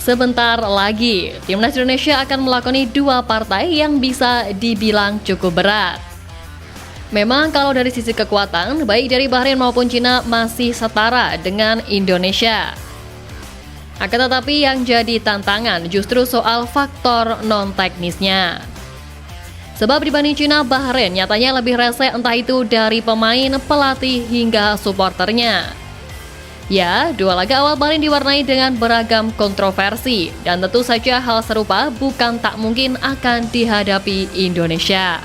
Sebentar lagi, Timnas Indonesia akan melakoni dua partai yang bisa dibilang cukup berat. Memang kalau dari sisi kekuatan, baik dari Bahrain maupun Cina masih setara dengan Indonesia. Akan tetapi yang jadi tantangan justru soal faktor non-teknisnya. Sebab dibanding Cina, Bahrain nyatanya lebih rese entah itu dari pemain, pelatih, hingga supporternya. Ya, dua laga awal Bahrain diwarnai dengan beragam kontroversi, dan tentu saja hal serupa bukan tak mungkin akan dihadapi Indonesia.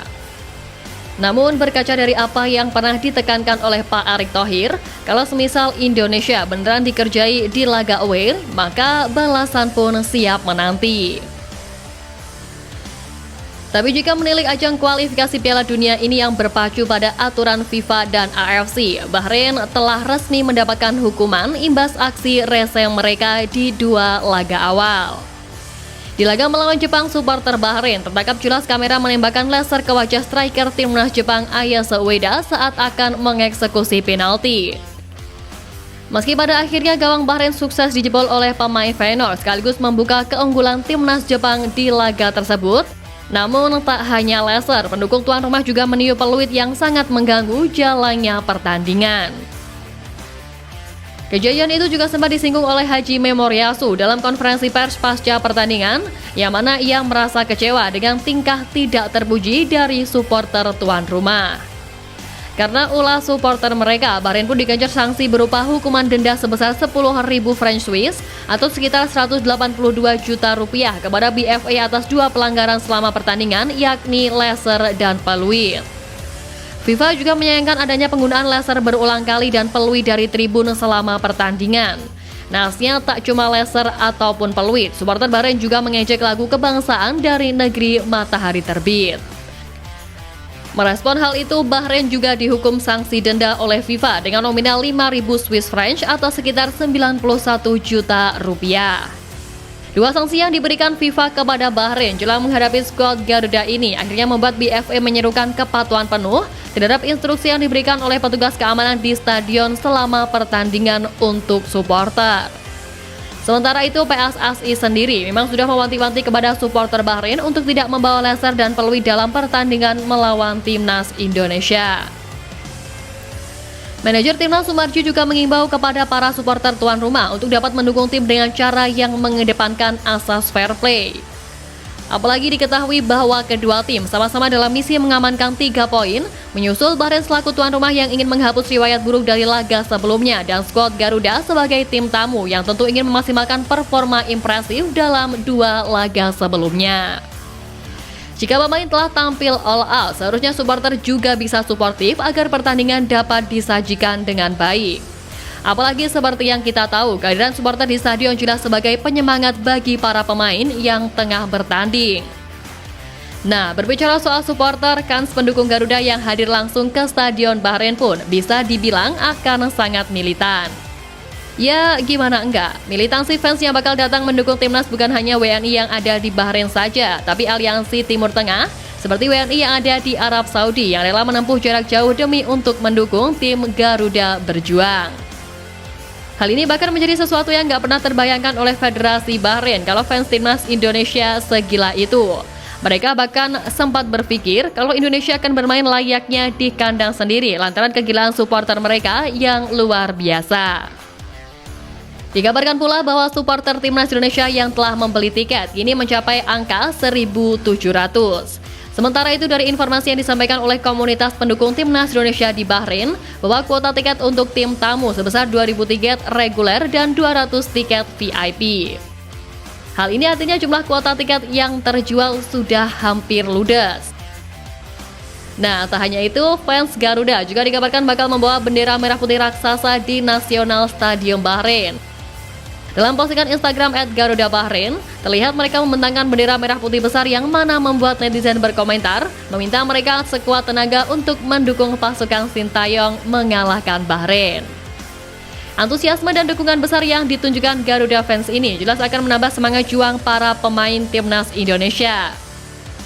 Namun berkaca dari apa yang pernah ditekankan oleh Pak Erick Thohir, kalau semisal Indonesia beneran dikerjai di laga away, maka balasan pun siap menanti. Tapi jika menilik ajang kualifikasi Piala Dunia ini yang berpacu pada aturan FIFA dan AFC, Bahrain telah resmi mendapatkan hukuman imbas aksi rese mereka di dua laga awal. Di laga melawan Jepang, supporter Bahrain tertangkap jelas kamera menembakkan laser ke wajah striker timnas Jepang Ayase Ueda saat akan mengeksekusi penalti. Meski pada akhirnya gawang Bahrain sukses dijebol oleh pemain Feyenoord sekaligus membuka keunggulan timnas Jepang di laga tersebut, namun tak hanya laser, pendukung tuan rumah juga meniup peluit yang sangat mengganggu jalannya pertandingan. Kejadian itu juga sempat disinggung oleh Haji Memoriasu dalam konferensi pers pasca pertandingan, yang mana ia merasa kecewa dengan tingkah tidak terpuji dari supporter tuan rumah. Karena ulah supporter mereka, Bahrain pun diganjar sanksi berupa hukuman denda sebesar 10.000 franc Swiss atau sekitar 182 juta rupiah kepada BFA atas dua pelanggaran selama pertandingan, yakni laser dan peluit. FIFA juga menyayangkan adanya penggunaan laser berulang kali dan peluit dari tribun selama pertandingan. Nasnya tak cuma laser ataupun peluit, supporter Bahrain juga mengejek lagu kebangsaan dari negeri matahari terbit. Merespon hal itu, Bahrain juga dihukum sanksi denda oleh FIFA dengan nominal 5.000 Swiss franc atau sekitar 91 juta rupiah. Dua sanksi yang diberikan FIFA kepada Bahrain jelang menghadapi skuad Garuda ini akhirnya membuat BFA menyerukan kepatuhan penuh terhadap instruksi yang diberikan oleh petugas keamanan di stadion selama pertandingan untuk supporter. Sementara itu, PSSI sendiri memang sudah mewanti-wanti kepada supporter Bahrain untuk tidak membawa laser dan peluit dalam pertandingan melawan timnas Indonesia. Manajer timnas Sumarji juga mengimbau kepada para supporter tuan rumah untuk dapat mendukung tim dengan cara yang mengedepankan asas fair play. Apalagi diketahui bahwa kedua tim sama-sama dalam misi mengamankan 3 poin, menyusul Bahrain selaku tuan rumah yang ingin menghapus riwayat buruk dari laga sebelumnya, dan skuad Garuda sebagai tim tamu yang tentu ingin memaksimalkan performa impresif dalam 2 laga sebelumnya. Jika pemain telah tampil all out, seharusnya supporter juga bisa suportif agar pertandingan dapat disajikan dengan baik. Apalagi seperti yang kita tahu, kehadiran supporter di stadion jelas sebagai penyemangat bagi para pemain yang tengah bertanding. Nah, berbicara soal supporter, kans pendukung Garuda yang hadir langsung ke stadion Bahrain pun bisa dibilang akan sangat militan. Ya, gimana enggak? Militansi fans yang bakal datang mendukung timnas bukan hanya WNI yang ada di Bahrain saja, tapi aliansi Timur Tengah, seperti WNI yang ada di Arab Saudi yang rela menempuh jarak jauh demi untuk mendukung tim Garuda berjuang. Hal ini bahkan menjadi sesuatu yang nggak pernah terbayangkan oleh Federasi Bahrain kalau fans timnas Indonesia segila itu. Mereka bahkan sempat berpikir kalau Indonesia akan bermain layaknya di kandang sendiri lantaran kegilaan supporter mereka yang luar biasa. Dikabarkan pula bahwa supporter timnas Indonesia yang telah membeli tiket kini mencapai angka 1.700. Sementara itu, dari informasi yang disampaikan oleh komunitas pendukung timnas Indonesia di Bahrain, bahwa kuota tiket untuk tim tamu sebesar 2.000 tiket reguler dan 200 tiket VIP. Hal ini artinya jumlah kuota tiket yang terjual sudah hampir ludes. Nah, tak hanya itu, fans Garuda juga dikabarkan bakal membawa bendera merah putih raksasa di National Stadium Bahrain. Dalam postingan Instagram @GarudaBahrain, terlihat mereka membentangkan bendera merah putih besar yang mana membuat netizen berkomentar, meminta mereka sekuat tenaga untuk mendukung pasukan Sintayong mengalahkan Bahrain. Antusiasme dan dukungan besar yang ditunjukkan Garuda fans ini jelas akan menambah semangat juang para pemain timnas Indonesia.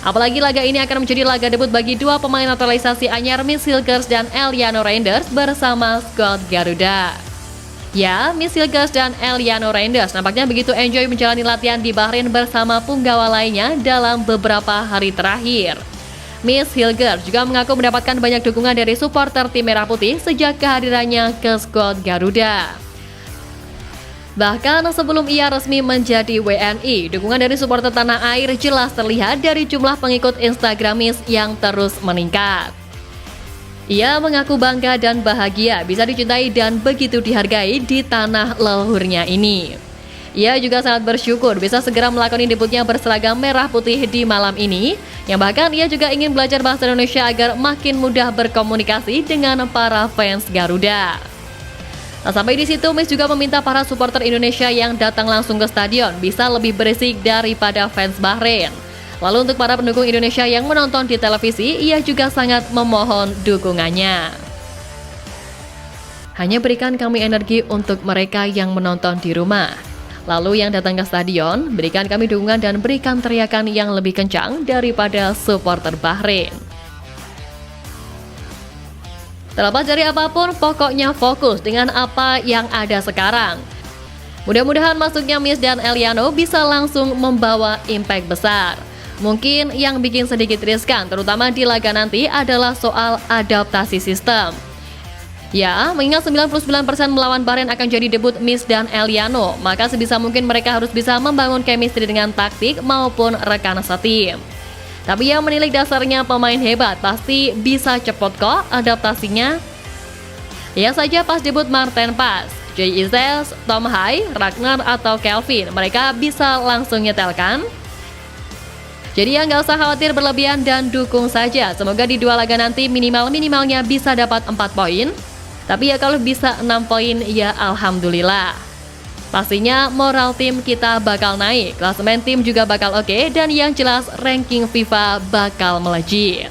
Apalagi laga ini akan menjadi laga debut bagi dua pemain naturalisasi anyar Mitch Hilgers dan Eliano Reinders bersama skuad Garuda. Ya, Miss Hilgers dan Eliano Reinders nampaknya begitu enjoy menjalani latihan di Bahrain bersama punggawa lainnya dalam beberapa hari terakhir. Miss Hilgers juga mengaku mendapatkan banyak dukungan dari supporter tim Merah Putih sejak kehadirannya ke skuad Garuda. Bahkan sebelum ia resmi menjadi WNI, dukungan dari supporter tanah air jelas terlihat dari jumlah pengikut Instagram Miss yang terus meningkat. Ia mengaku bangga dan bahagia bisa dicintai dan begitu dihargai di tanah leluhurnya ini. Ia juga sangat bersyukur bisa segera melakoni debutnya berseragam merah putih di malam ini, yang bahkan ia juga ingin belajar bahasa Indonesia agar makin mudah berkomunikasi dengan para fans Garuda. Nah, sampai di situ, Miss juga meminta para supporter Indonesia yang datang langsung ke stadion bisa lebih berisik daripada fans Bahrain. Lalu untuk para pendukung Indonesia yang menonton di televisi, ia juga sangat memohon dukungannya. Hanya berikan kami energi untuk mereka yang menonton di rumah. Lalu yang datang ke stadion, berikan kami dukungan dan berikan teriakan yang lebih kencang daripada supporter Bahrain. Terlepas dari apapun, pokoknya fokus dengan apa yang ada sekarang. Mudah-mudahan masuknya Miss dan Eliano bisa langsung membawa impact besar. Mungkin yang bikin sedikit riskan, terutama di laga nanti, adalah soal adaptasi sistem. Ya, mengingat 99% melawan Bahrain akan jadi debut Miss dan Eliano, maka sebisa mungkin mereka harus bisa membangun chemistry dengan taktik maupun rekan setim. Tapi yang menilik dasarnya pemain hebat, pasti bisa cepet kok adaptasinya. Ya saja pas debut Marten Pas, Jay Izzes, Tom Hai, Ragnar atau Kelvin, mereka bisa langsung nyetelkan. Jadi ya nggak usah khawatir berlebihan dan dukung saja. Semoga di dua laga nanti minimalnya bisa dapat 4 poin. Tapi ya kalau bisa 6 poin ya alhamdulillah. Pastinya moral tim kita bakal naik, klasemen tim juga bakal oke, dan yang jelas ranking FIFA bakal melejit.